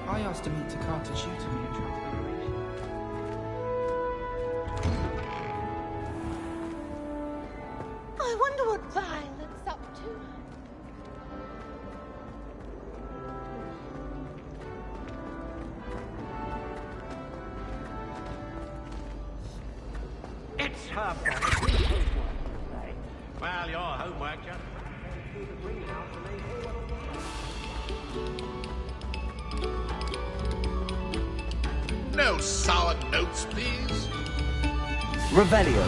I asked to meet Takata Shooter in Transfiguration. I wonder what Violet's up to. It's her Well, your homework just through the greenhouse and they No sour notes, please. Revelio.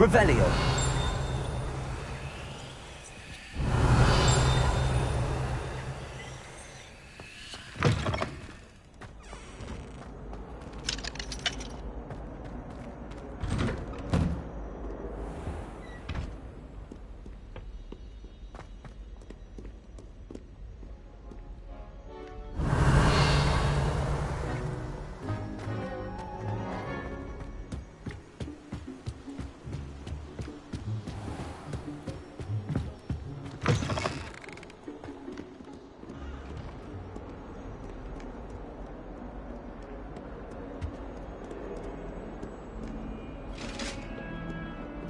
Revelio.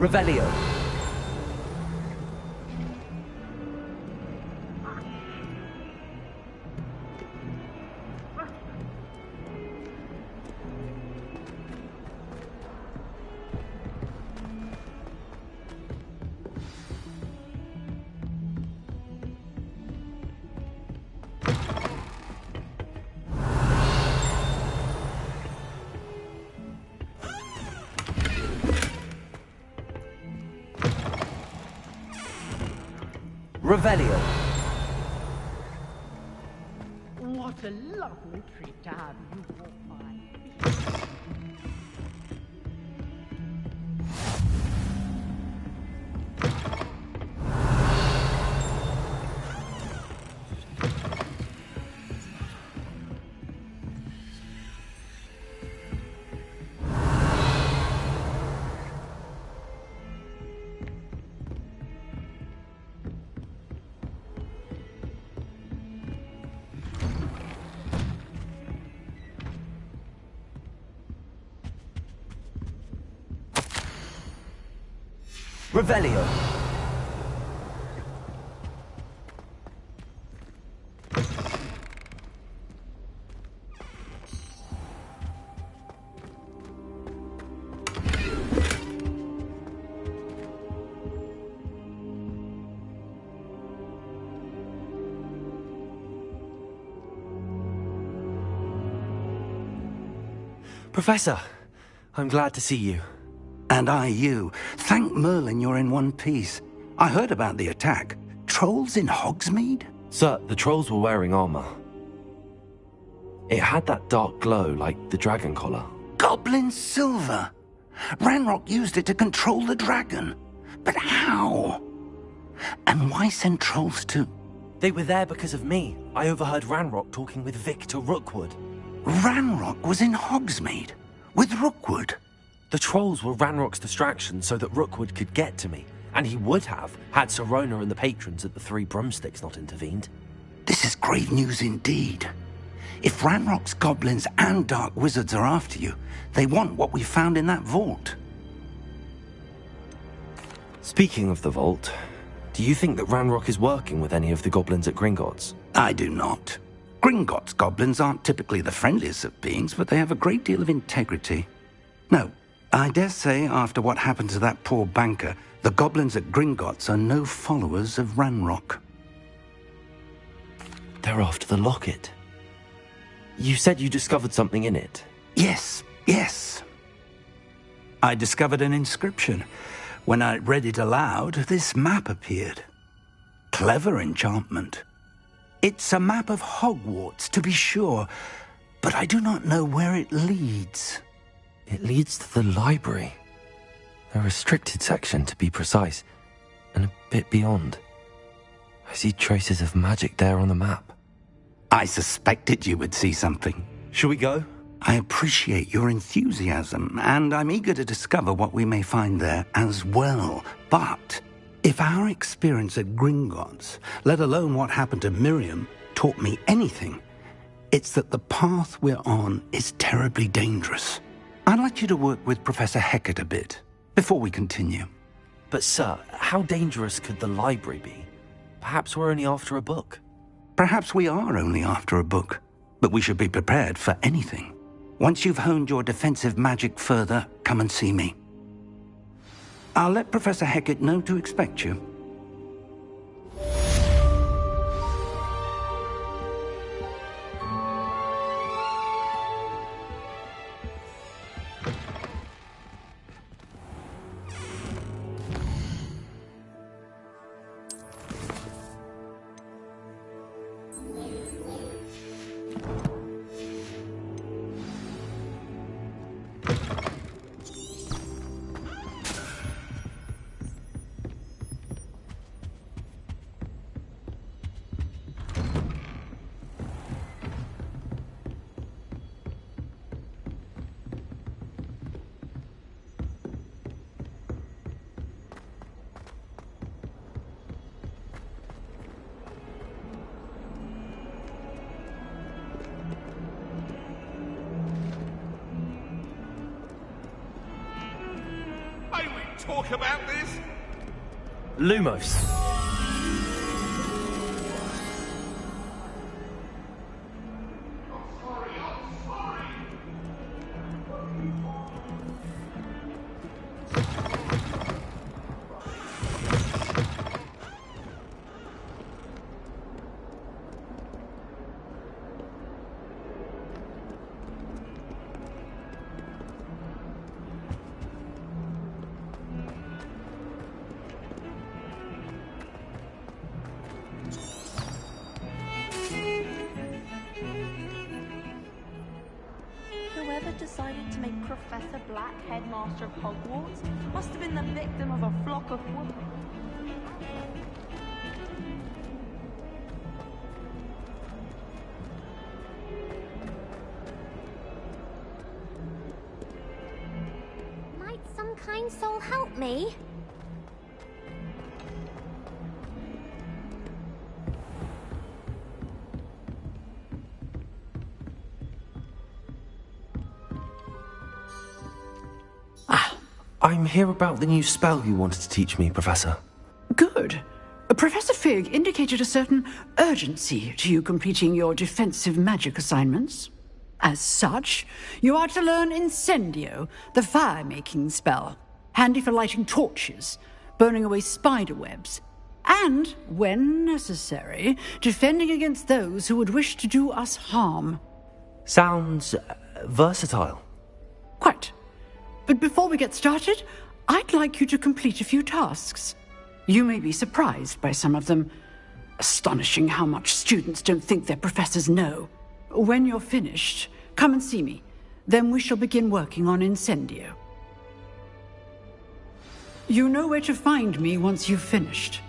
Revelio. Revelio. What a lovely treat to have you walk by. Revelio. Professor, I'm glad to see you. And I you. Thank Merlin you're in one piece. I heard about the attack. Trolls in Hogsmeade? Sir, the trolls were wearing armor. It had that dark glow like the dragon collar. Goblin silver! Ranrock used it to control the dragon. But how? And why send trolls to... They were there because of me. I overheard Ranrock talking with Victor Rookwood. Ranrock was in Hogsmeade? With Rookwood? The trolls were Ranrock's distraction so that Rookwood could get to me, and he would have had Sirona and the patrons at the Three Broomsticks not intervened. This is grave news indeed. If Ranrock's goblins and dark wizards are after you, they want what we found in that vault. Speaking of the vault, do you think that Ranrock is working with any of the goblins at Gringotts? I do not. Gringotts goblins aren't typically the friendliest of beings, but they have a great deal of integrity. No, I dare say after what happened to that poor banker, the goblins at Gringotts are no followers of Ranrock. They're after the locket. You said you discovered something in it. Yes. I discovered an inscription. When I read it aloud, this map appeared. Clever enchantment. It's a map of Hogwarts, to be sure, but I do not know where it leads. It leads to the library. A restricted section, to be precise, and a bit beyond. I see traces of magic there on the map. I suspected you would see something. Shall we go? I appreciate your enthusiasm, and I'm eager to discover what we may find there as well. But if our experience at Gringotts, let alone what happened to Miriam, taught me anything, it's that the path we're on is terribly dangerous. I'd like you to work with Professor Hecat a bit before we continue. But sir, how dangerous could the library be? Perhaps we're only after a book. Perhaps we are only after a book, but we should be prepared for anything. Once you've honed your defensive magic further, come and see me. I'll let Professor Hecat know to expect you. Talk about this? Lumos. Whoever decided to make Professor Black headmaster of Hogwarts must have been the victim of a flock of wolves. Might some kind soul help me? I'm here about the new spell you wanted to teach me, Professor. Good. Professor Fig indicated a certain urgency to you completing your defensive magic assignments. As such, you are to learn Incendio, the fire-making spell, handy for lighting torches, burning away spider webs, and, when necessary, defending against those who would wish to do us harm. Sounds versatile. Quite. But before we get started, I'd like you to complete a few tasks. You may be surprised by some of them. Astonishing how much students don't think their professors know. When you're finished, come and see me. Then we shall begin working on Incendio. You know where to find me once you've finished.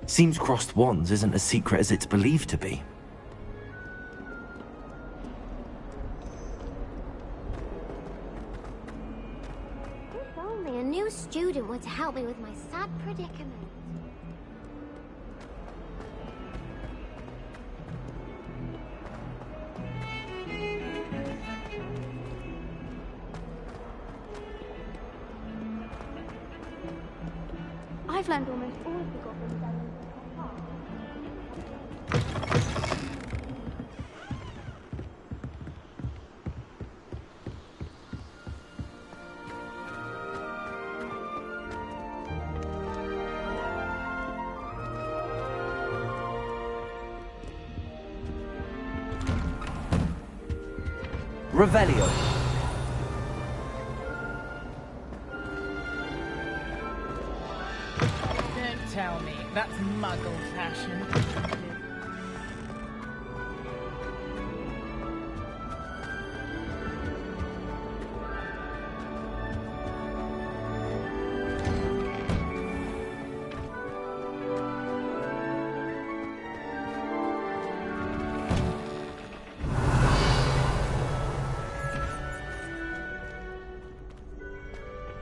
Seems crossed wands isn't as secret as it's believed to be. new student were to help me with my sad predicament. I've learned almost all of the goblins elements by heart. Revelio. Don't tell me. That's muggle fashion.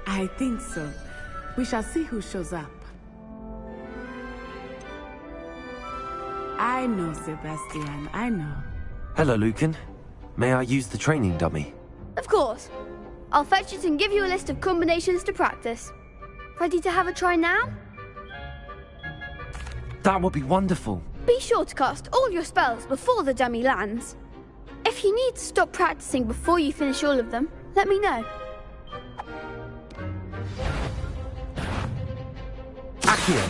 I think so. We shall see who shows up. I know, Sebastian, I know. Hello, Lucan. May I use the training dummy? Of course. I'll fetch it and give you a list of combinations to practice. Ready to have a try now? That would be wonderful. Be sure to cast all your spells before the dummy lands. If you need to stop practicing before you finish all of them, let me know. Accio.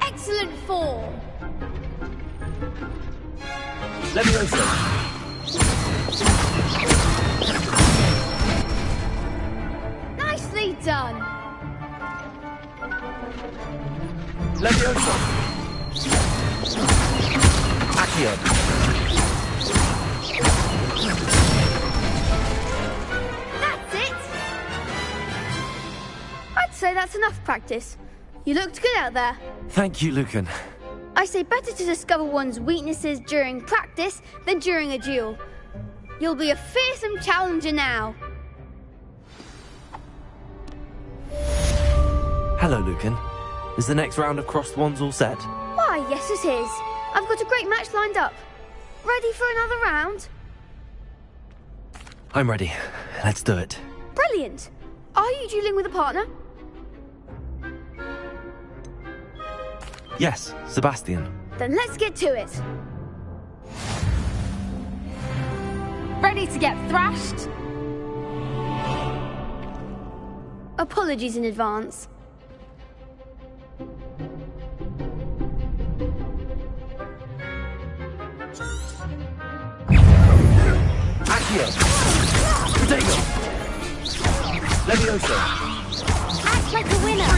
Excellent form. Levioso. Nicely done. Levioso. Accio. That's it. I'd say that's enough practice. You looked good out there. Thank you, Lucan. I say better to discover one's weaknesses during practice than during a duel. You'll be a fearsome challenger now. Hello, Lucan. Is the next round of Crossed Wands all set? Why, yes it is. I've got a great match lined up. Ready for another round? I'm ready. Let's do it. Brilliant. Are you dueling with a partner? Yes, Sebastian. Then let's get to it. Ready to get thrashed? Apologies in advance. Accio. Protego. Levioso. Act like a winner!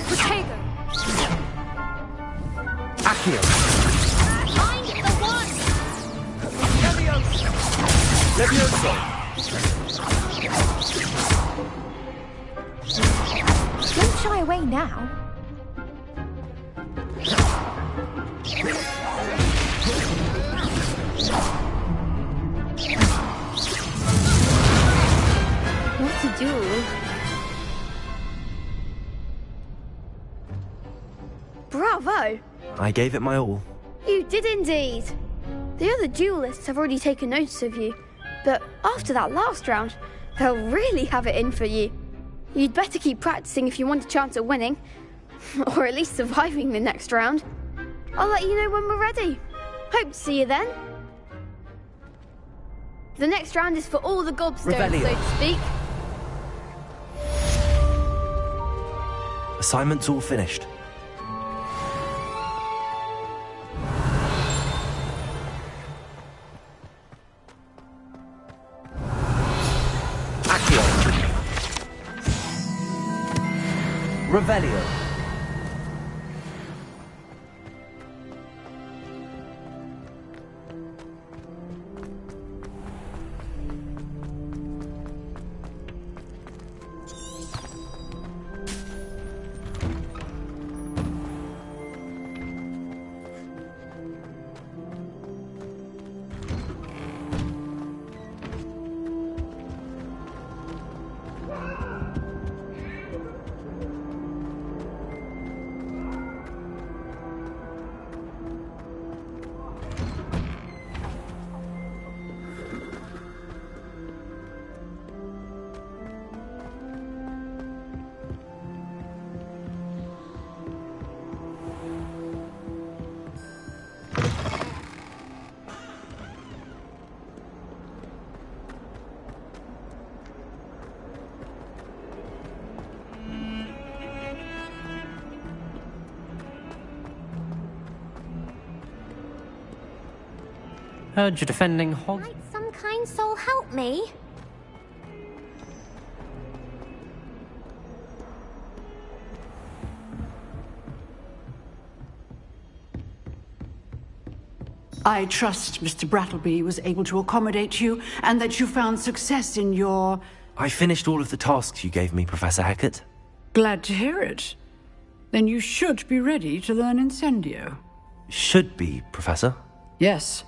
Protego. Accio. Find the one! Levioso. Don't shy away now. What a duel. Bravo! I gave it my all. You did indeed. The other duelists have already taken notice of you, but after that last round, they'll really have it in for you. You'd better keep practicing if you want a chance at winning, or at least surviving the next round. I'll let you know when we're ready. Hope to see you then. The next round is for all the gobstones, Revelio. so to speak. Assignment's all finished. Accio. Revelio. Heard you're defending Hog... Might some kind soul help me? I trust Mr. Brattleby was able to accommodate you, and that you found success in your... I finished all of the tasks you gave me, Professor Hackett. Glad to hear it. Then you should be ready to learn Incendio. Should be, Professor. Yes.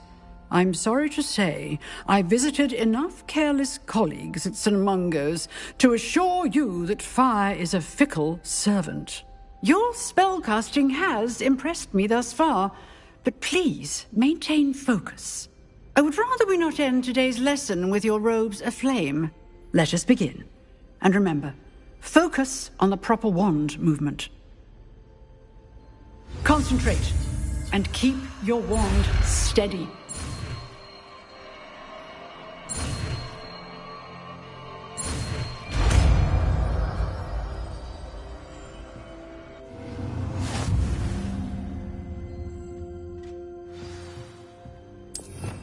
I'm sorry to say, I visited enough careless colleagues at St. Mungo's to assure you that fire is a fickle servant. Your spellcasting has impressed me thus far, but please maintain focus. I would rather we not end today's lesson with your robes aflame. Let us begin. And remember, focus on the proper wand movement. Concentrate, and keep your wand steady.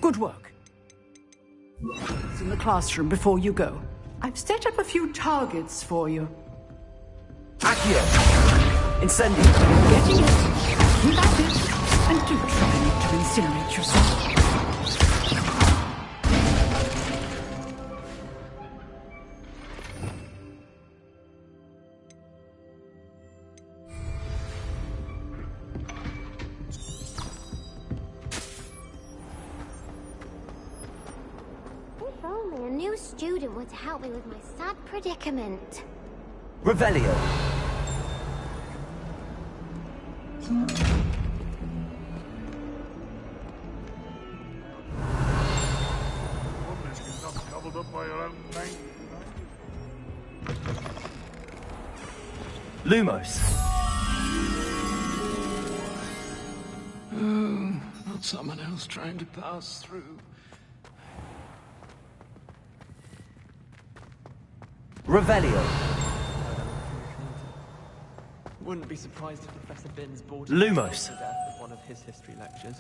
Good work. It's in the classroom before you go. I've set up a few targets for you. Accio! Incendio! Getting it. Keep at it. And do try not to incinerate yourself. If only a new student were to help me with my sad predicament. Revelio! Lumos. Oh, not someone else trying to pass through. Revelio. Wouldn't be surprised if Professor Binns brought Lumos. to death with one of his history lectures.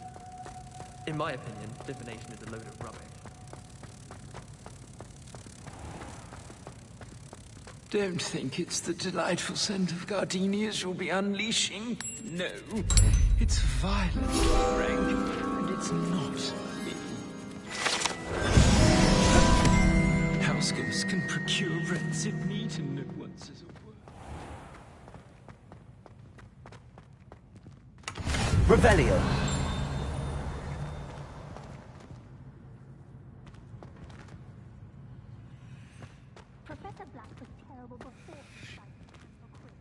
In my opinion, divination is a load of rubbish. Don't think it's the delightful scent of gardenias you'll be unleashing. No, it's violence, Frank, and it's not me. House ghosts can procure rancid meat and no one says a word. Revelio. Professor Black was terrible before he decided to cancel quiz.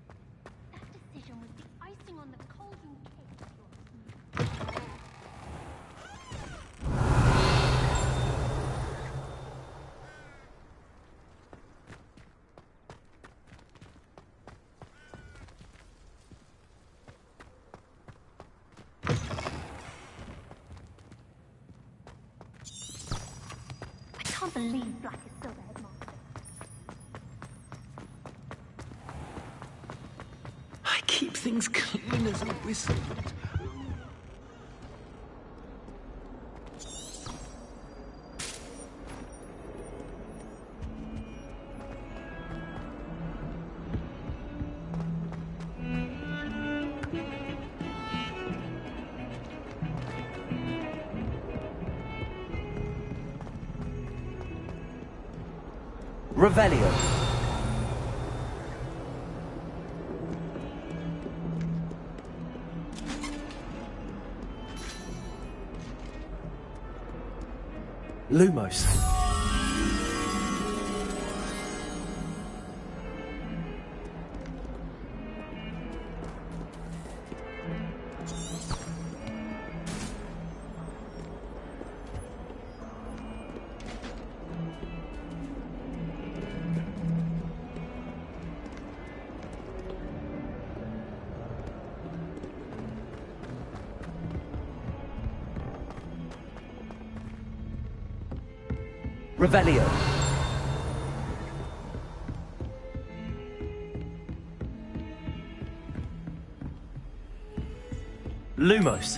That decision was the icing on the golden cake of yours. I can't believe Black is still the headmaster. I keep things clean as a whistle. Revelio. Lumos. Revelio. Lumos.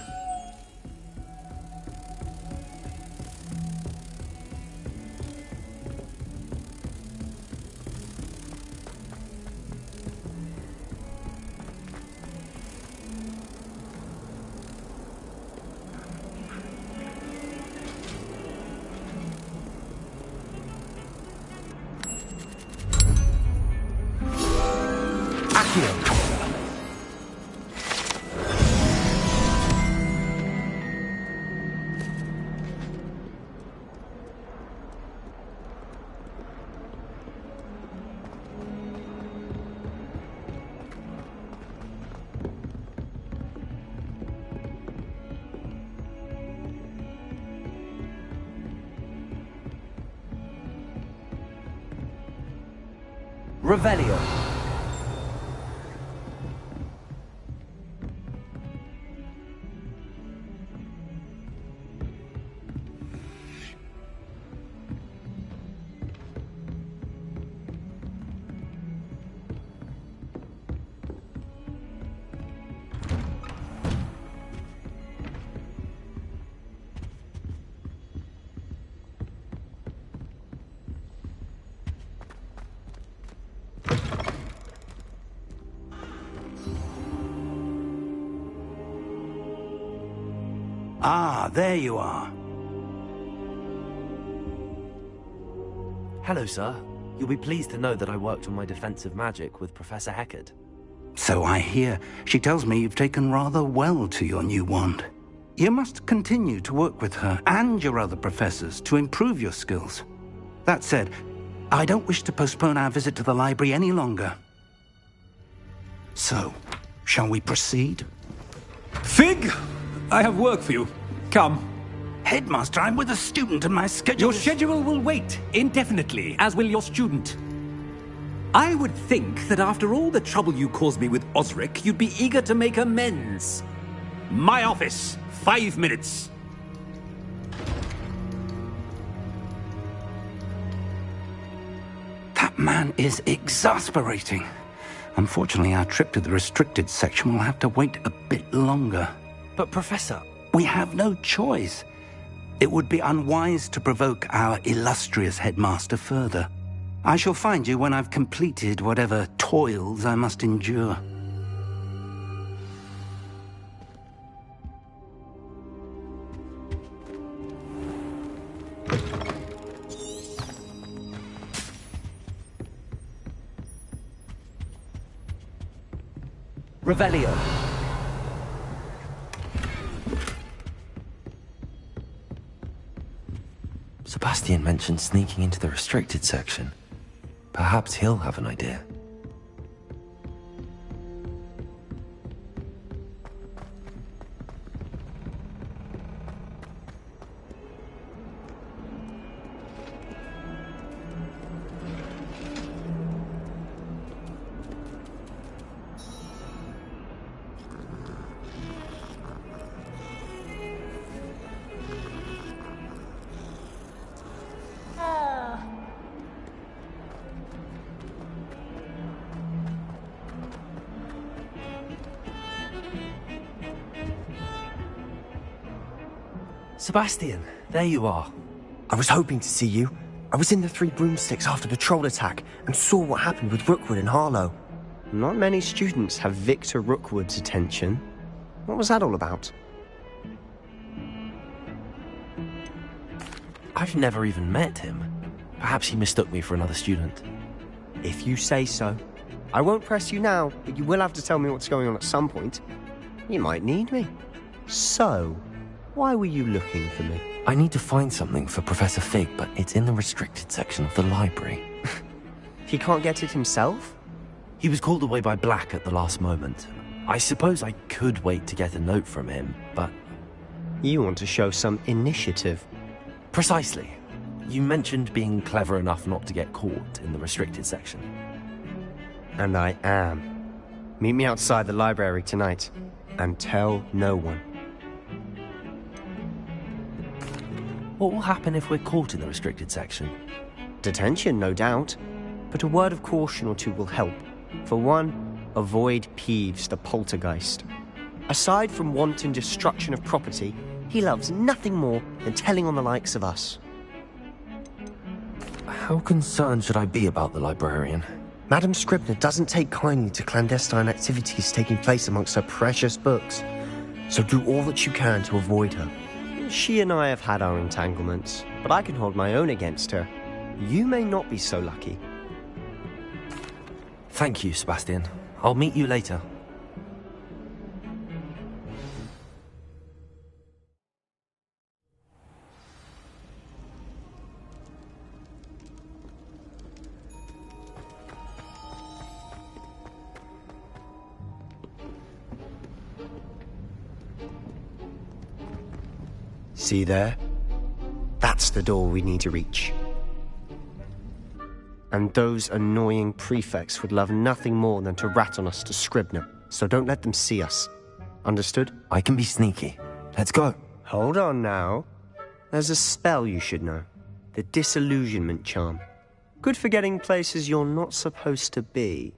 Revelio. Ah, there you are. Hello, sir. You'll be pleased to know that I worked on my defensive magic with Professor Heckard. So I hear. She tells me you've taken rather well to your new wand. You must continue to work with her and your other professors to improve your skills. That said, I don't wish to postpone our visit to the library any longer. So, shall we proceed? Fig! I have work for you. Come. Headmaster, I'm with a student and my schedule... Your schedule will wait indefinitely, as will your student. I would think that after all the trouble you caused me with Osric, you'd be eager to make amends. My office. 5 minutes. That man is exasperating. Unfortunately, our trip to the restricted section will have to wait a bit longer. But, Professor... We have no choice. It would be unwise to provoke our illustrious headmaster further. I shall find you when I've completed whatever toils I must endure. Revelio. Sebastian mentioned sneaking into the restricted section. Perhaps he'll have an idea. Sebastian, There you are. I was hoping to see you. I was in the Three Broomsticks after the troll attack and saw what happened with Rookwood and Harlow. Not many students have Victor Rookwood's attention. What was that all about? I've never even met him. Perhaps he mistook me for another student. If you say so. I won't press you now, but you will have to tell me what's going on at some point. You might need me. So, why were you looking for me? I need to find something for Professor Fig, but it's in the restricted section of the library. He can't get it himself? He was called away by Black at the last moment. I suppose I could wait to get a note from him, but... You want to show some initiative. Precisely. You mentioned being clever enough not to get caught in the restricted section. And I am. Meet me outside the library tonight, and tell no one. What will happen if we're caught in the restricted section? Detention, no doubt. But a word of caution or two will help. For one, avoid Peeves, the poltergeist. Aside from wanton destruction of property, he loves nothing more than telling on the likes of us. How concerned should I be about the librarian? Madame Scribner doesn't take kindly to clandestine activities taking place amongst her precious books. So do all that you can to avoid her. She and I have had our entanglements, but I can hold my own against her. You may not be so lucky. Thank you, Sebastian. I'll meet you later. See there? That's the door we need to reach. And those annoying prefects would love nothing more than to rat on us to Scribner, so don't let them see us. Understood? I can be sneaky. Let's go. Hold on now. There's a spell you should know. The Disillusionment Charm. Good for getting places you're not supposed to be.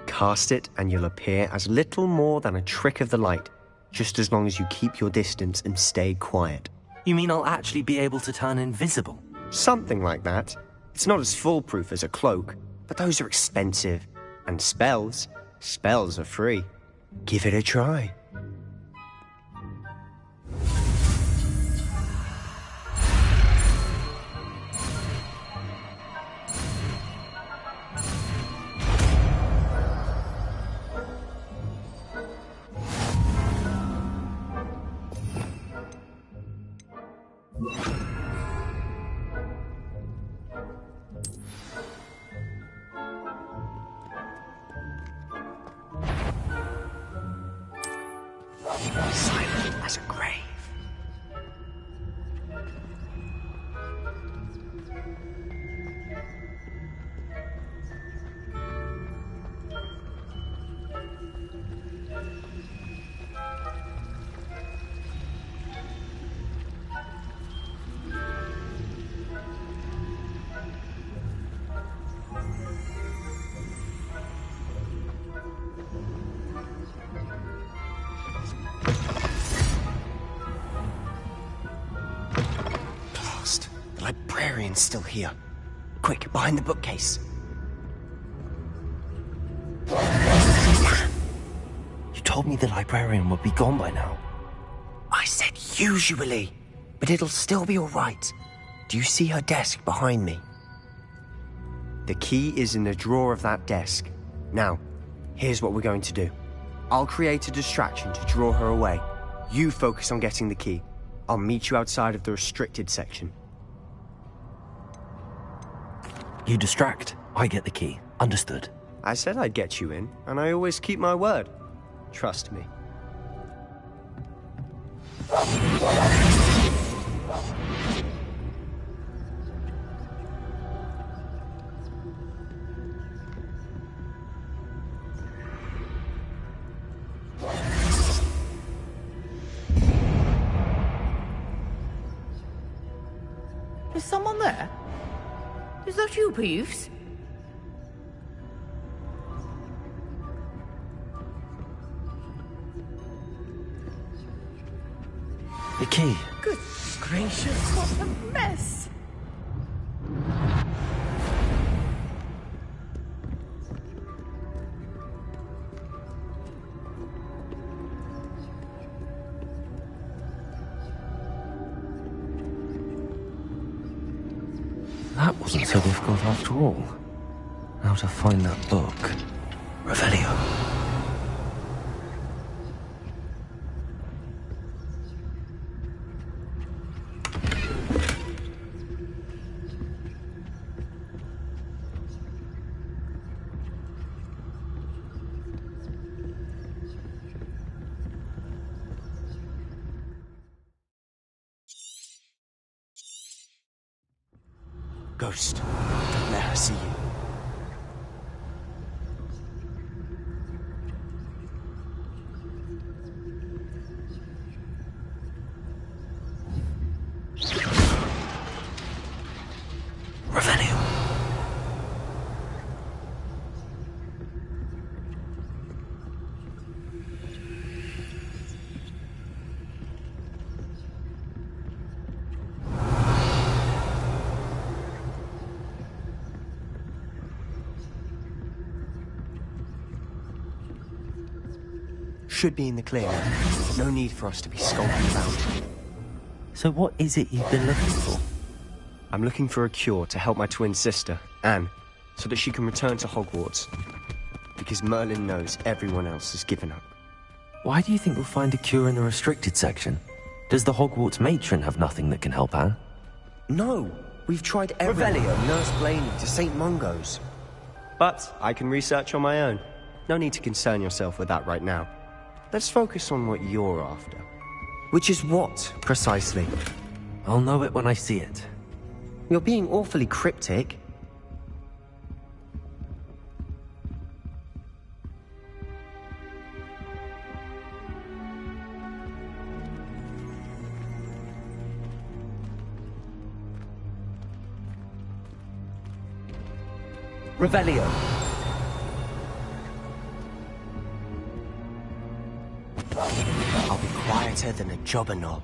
Cast it and you'll appear as little more than a trick of the light, just as long as you keep your distance and stay quiet. You mean I'll actually be able to turn invisible? Something like that. It's not as foolproof as a cloak, but those are expensive. And spells are free. Give it a try. Silent as a grave. Librarian's still here. Quick, behind the bookcase. You told me the librarian would be gone by now. I said usually, but it'll still be all right. Do you see her desk behind me? The key is in the drawer of that desk. Now, here's what we're going to do. I'll create a distraction to draw her away. You focus on getting the key. I'll meet you outside of the restricted section. You distract, I get the key. Understood. I said I'd get you in, and I always keep my word. Trust me. Is someone there? Is that you, Peeves? The key. Good gracious, what a mess! That wasn't so difficult after all. Now to find that book. Revelio. Ghost, don't let her see you. Revelio. Should be in the clear. No need for us to be skulking about. So what is it you've been looking for? I'm looking for a cure to help my twin sister, Anne, so that she can return to Hogwarts. Because Merlin knows everyone else has given up. Why do you think we'll find a cure in the restricted section? Does the Hogwarts matron have nothing that can help Anne? No! We've tried everything. Revelio, Nurse Blaney to St. Mungo's. But I can research on my own. No need to concern yourself with that right now. Let's focus on what you're after. Which is what, precisely? I'll know it when I see it. You're being awfully cryptic. Revelio. I'll be quieter than a jobberknoll.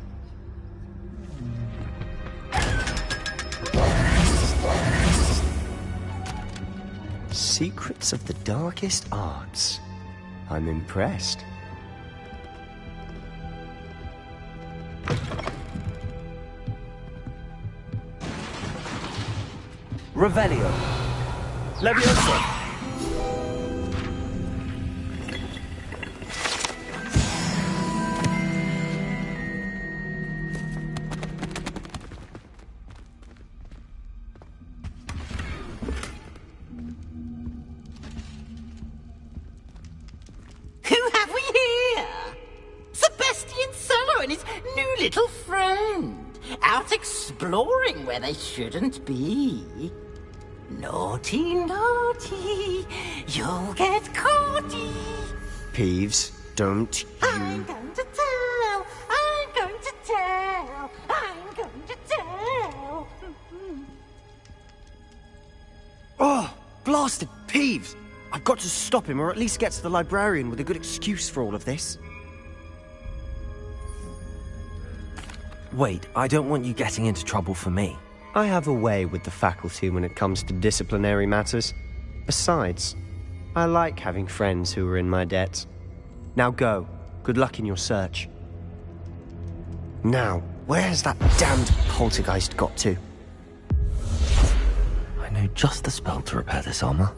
Secrets of the darkest arts. I'm impressed. Revelio. Levioso. Who have we here? Sebastian Solo and his new little friend. Out exploring where they shouldn't be. Naughty, naughty. You'll get caughty. Peeves, don't you... I'm going to tell. I'm going to tell. I'm going to tell. Oh, blasted Peeves! I've got to stop him, or at least get to the librarian with a good excuse for all of this. Wait, I don't want you getting into trouble for me. I have a way with the faculty when it comes to disciplinary matters. Besides, I like having friends who are in my debt. Now go. Good luck in your search. Now, where's that damned poltergeist got to? I know just the spell to repair this armor.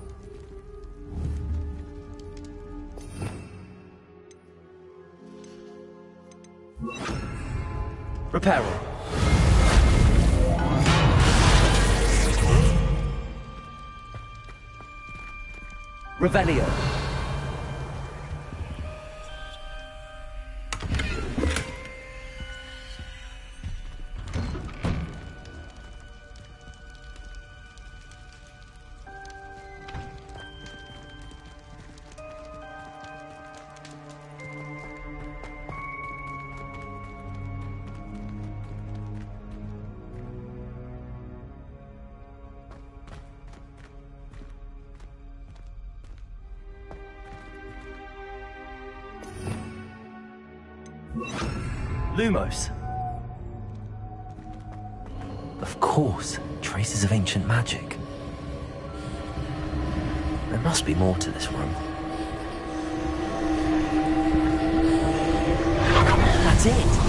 Reparo. Revelio. Lumos. Of course, traces of ancient magic. There must be more to this room. That's it!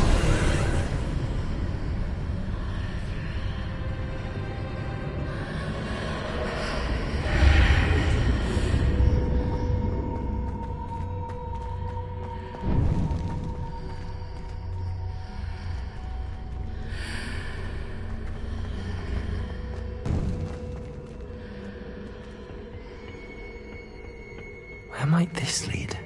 Where might this lead?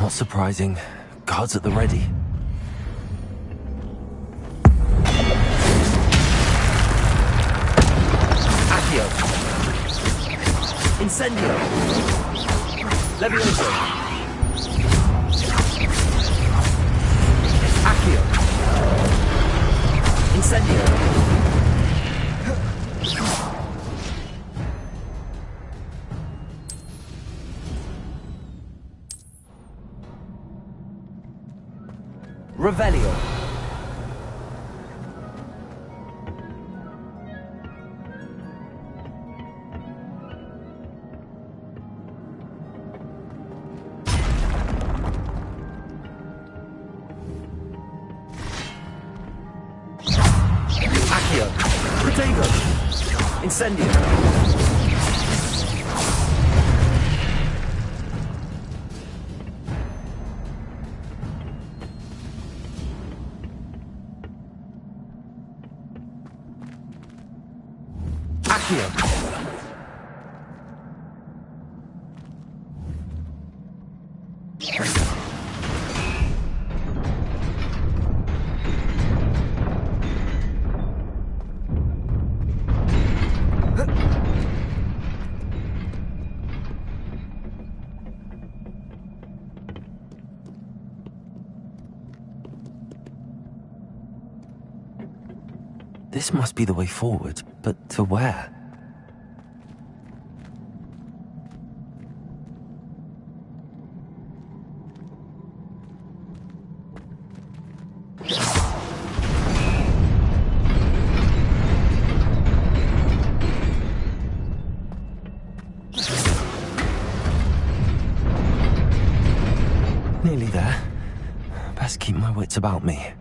Not surprising. Guards at the ready. Accio. Incendio. Levioso. Accio. Incendio. Revelio. Accio. Protego. Incendio. Accio! This must be the way forward, but to where? Nearly there. Best keep my wits about me.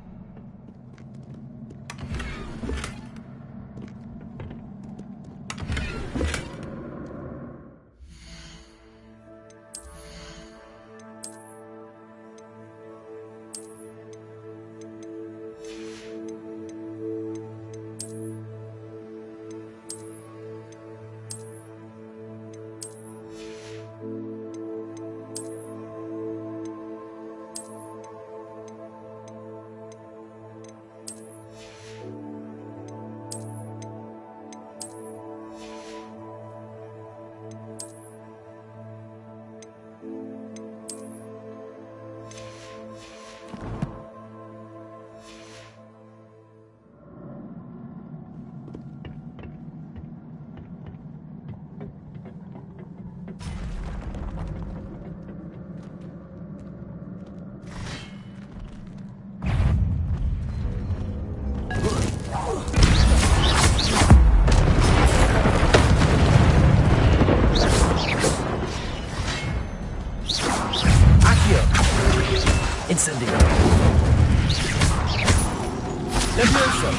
Incendio. Levioso.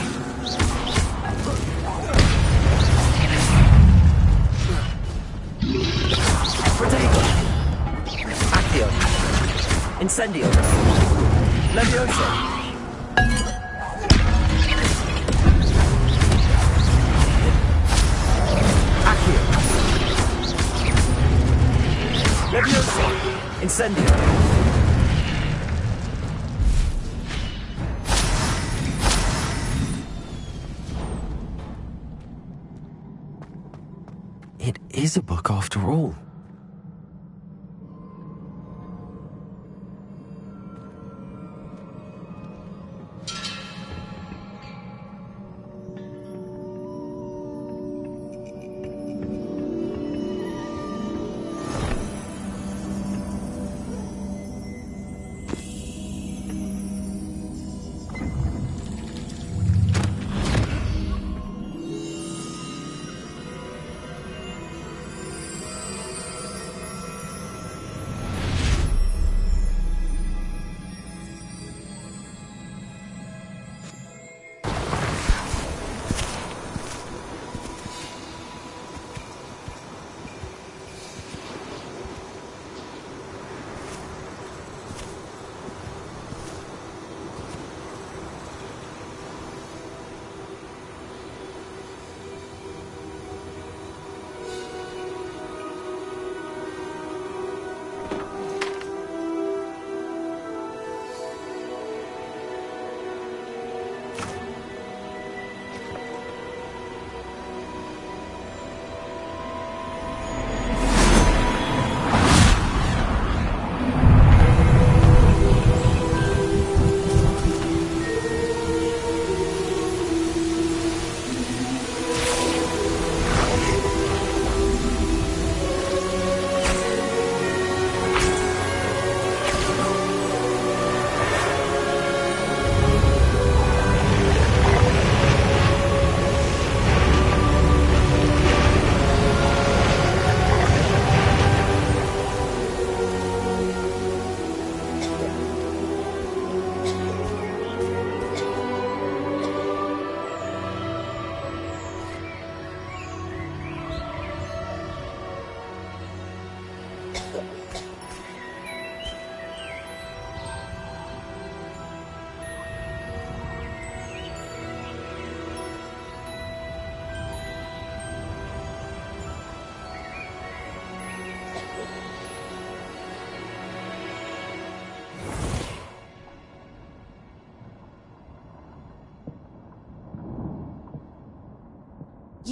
Protego. Accio. Incendio. Levioso. Accio. Levioso. Incendio. It is a book after all.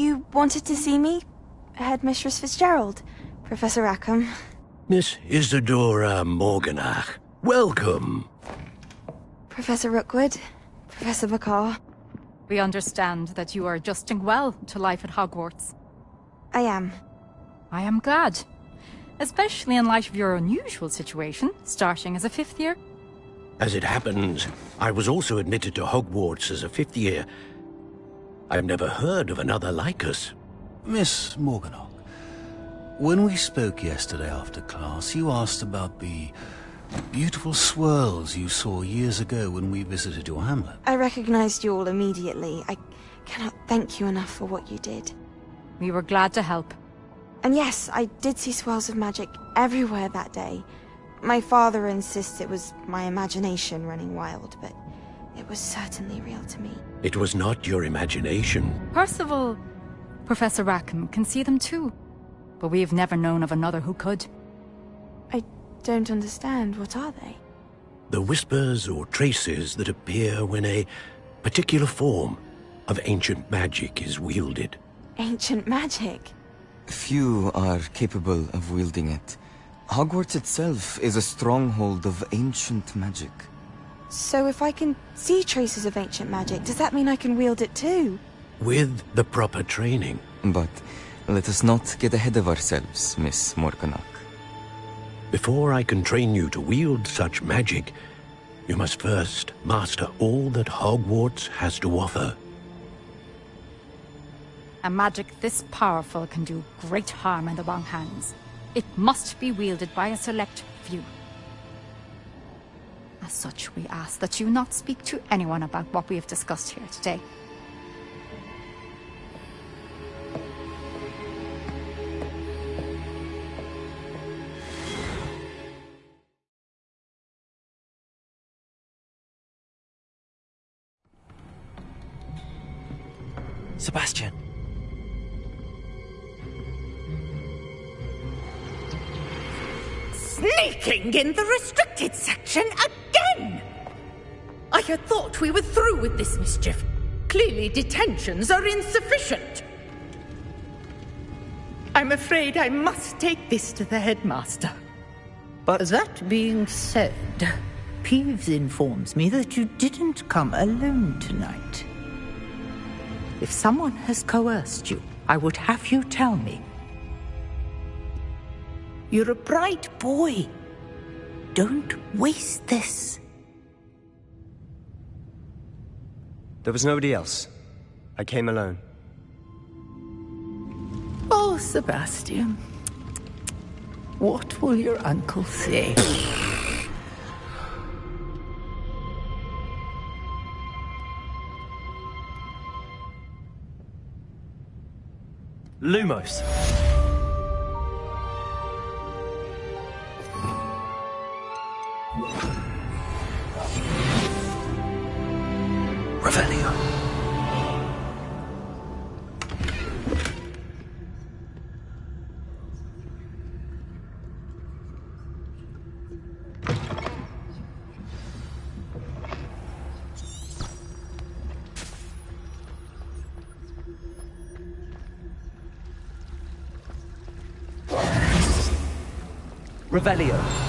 You wanted to see me? Headmistress Fitzgerald, Professor Rackham. Miss Isadora Morganach, welcome. Professor Rookwood, Professor Bakar. We understand that you are adjusting well to life at Hogwarts. I am. I am glad. Especially in light of your unusual situation, starting as a 5th year. As it happens, I was also admitted to Hogwarts as a 5th year. I've never heard of another like us. Miss Morganach, when we spoke yesterday after class, you asked about the beautiful swirls you saw years ago when we visited your hamlet. I recognized you all immediately. I cannot thank you enough for what you did. We were glad to help. And yes, I did see swirls of magic everywhere that day. My father insists it was my imagination running wild, but it was certainly real to me. It was not your imagination. Percival, Professor Rackham can see them too. But we have never known of another who could. I don't understand. What are they? The whispers or traces that appear when a particular form of ancient magic is wielded. Ancient magic? Few are capable of wielding it. Hogwarts itself is a stronghold of ancient magic. So if I can see traces of ancient magic, does that mean I can wield it too? With the proper training. But let us not get ahead of ourselves, Miss Morganach. Before I can train you to wield such magic, you must first master all that Hogwarts has to offer. A magic this powerful can do great harm in the wrong hands. It must be wielded by a select few. As such, we ask that you not speak to anyone about what we have discussed here today. Sebastian. Sneaking in the restricted section again! I had thought we were through with this mischief. Clearly detentions are insufficient. I'm afraid I must take this to the headmaster. But that being said, Peeves informs me that you didn't come alone tonight. If someone has coerced you, I would have you tell me. You're a bright boy. Don't waste this. There was nobody else. I came alone. Oh, Sebastian. What will your uncle say? Lumos. Revelio. Revelio.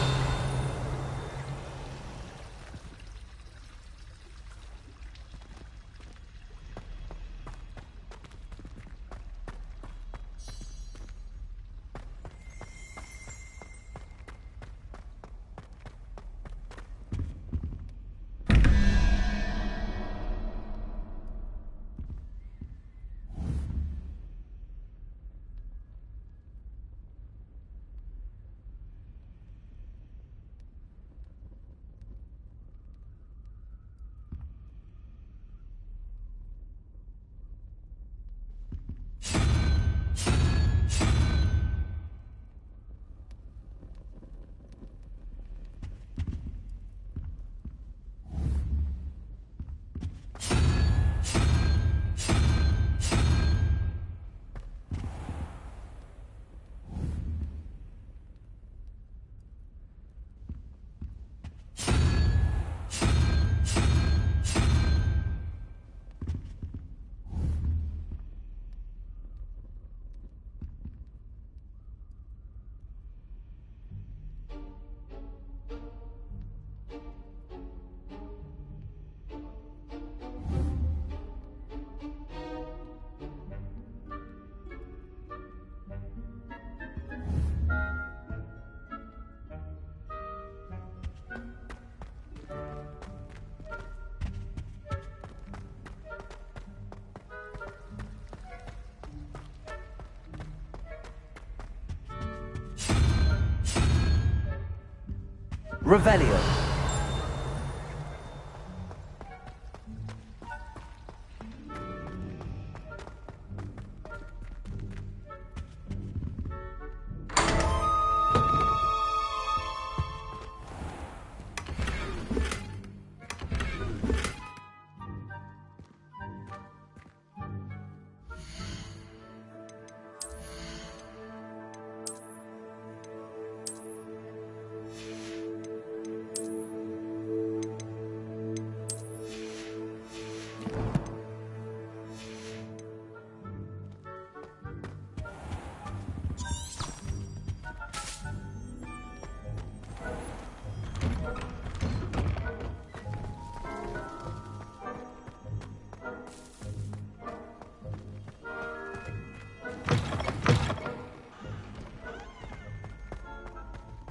Revelio.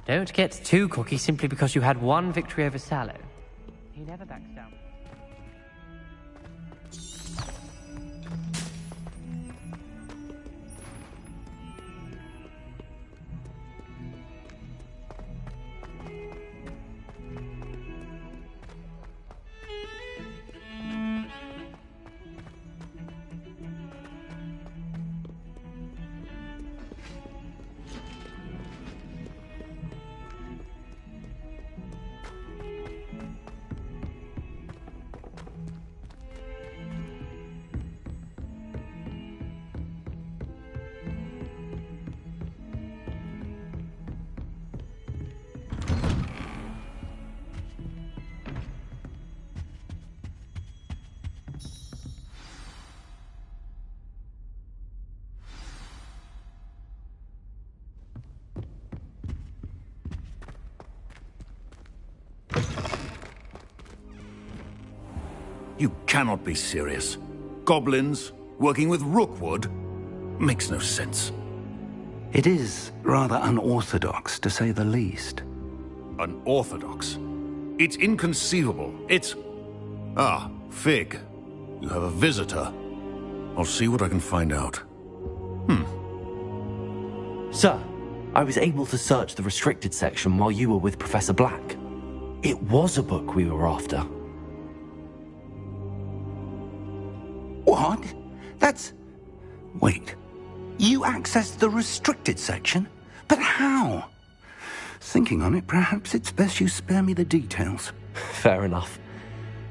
Don't get too cocky simply because you had one victory over Sallow. He never backs down. You cannot be serious. Goblins working with Rookwood? Makes no sense. It is rather unorthodox, to say the least. Unorthodox? It's inconceivable. It's... Ah, Fig. You have a visitor. I'll see what I can find out. Sir, I was able to search the restricted section while you were with Professor Black. It was a book we were after. What? That's... Wait. You accessed the restricted section? But how? Thinking on it, perhaps it's best you spare me the details. Fair enough.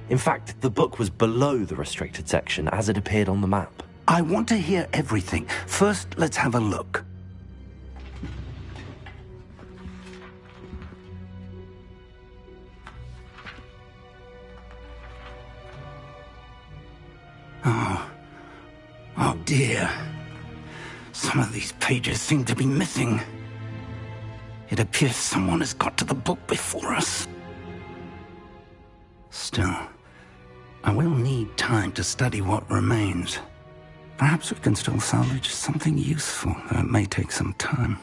In fact, the book was below the restricted section as it appeared on the map. I want to hear everything. First, let's have a look. Oh dear. Some of these pages seem to be missing. It appears someone has got to the book before us. Still, I will need time to study what remains. Perhaps we can still salvage something useful, though it may take some time.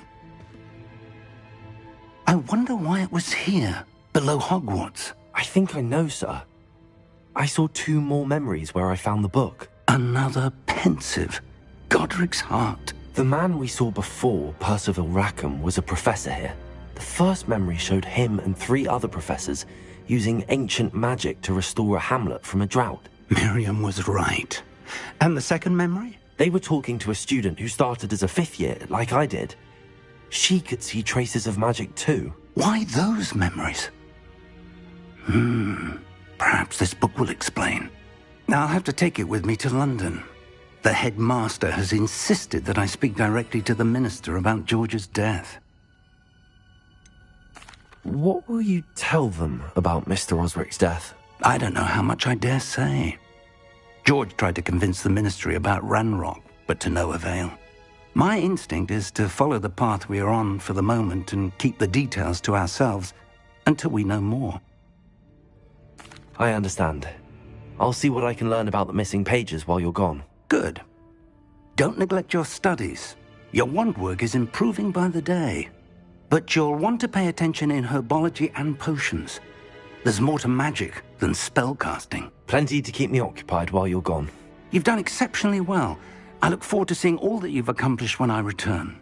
I wonder why it was here, below Hogwarts. I think I know, sir. I saw 2 more memories where I found the book. Another pensive. Godric's heart. The man we saw before, Percival Rackham, was a professor here. The first memory showed him and 3 other professors using ancient magic to restore a hamlet from a drought. Miriam was right. And the second memory? They were talking to a student who started as a 5th year, like I did. She could see traces of magic too. Why those memories? Perhaps this book will explain. Now I'll have to take it with me to London. The headmaster has insisted that I speak directly to the minister about George's death. What will you tell them about Mr. Osric's death? I don't know how much I dare say. George tried to convince the ministry about Ranrock, but to no avail. My instinct is to follow the path we are on for the moment and keep the details to ourselves until we know more. I understand. I'll see what I can learn about the missing pages while you're gone. Good. Don't neglect your studies. Your wand work is improving by the day. But you'll want to pay attention in herbology and potions. There's more to magic than spellcasting. Plenty to keep me occupied while you're gone. You've done exceptionally well. I look forward to seeing all that you've accomplished when I return.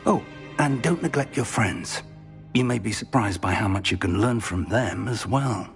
Oh, and don't neglect your friends. you may be surprised by how much you can learn from them as well.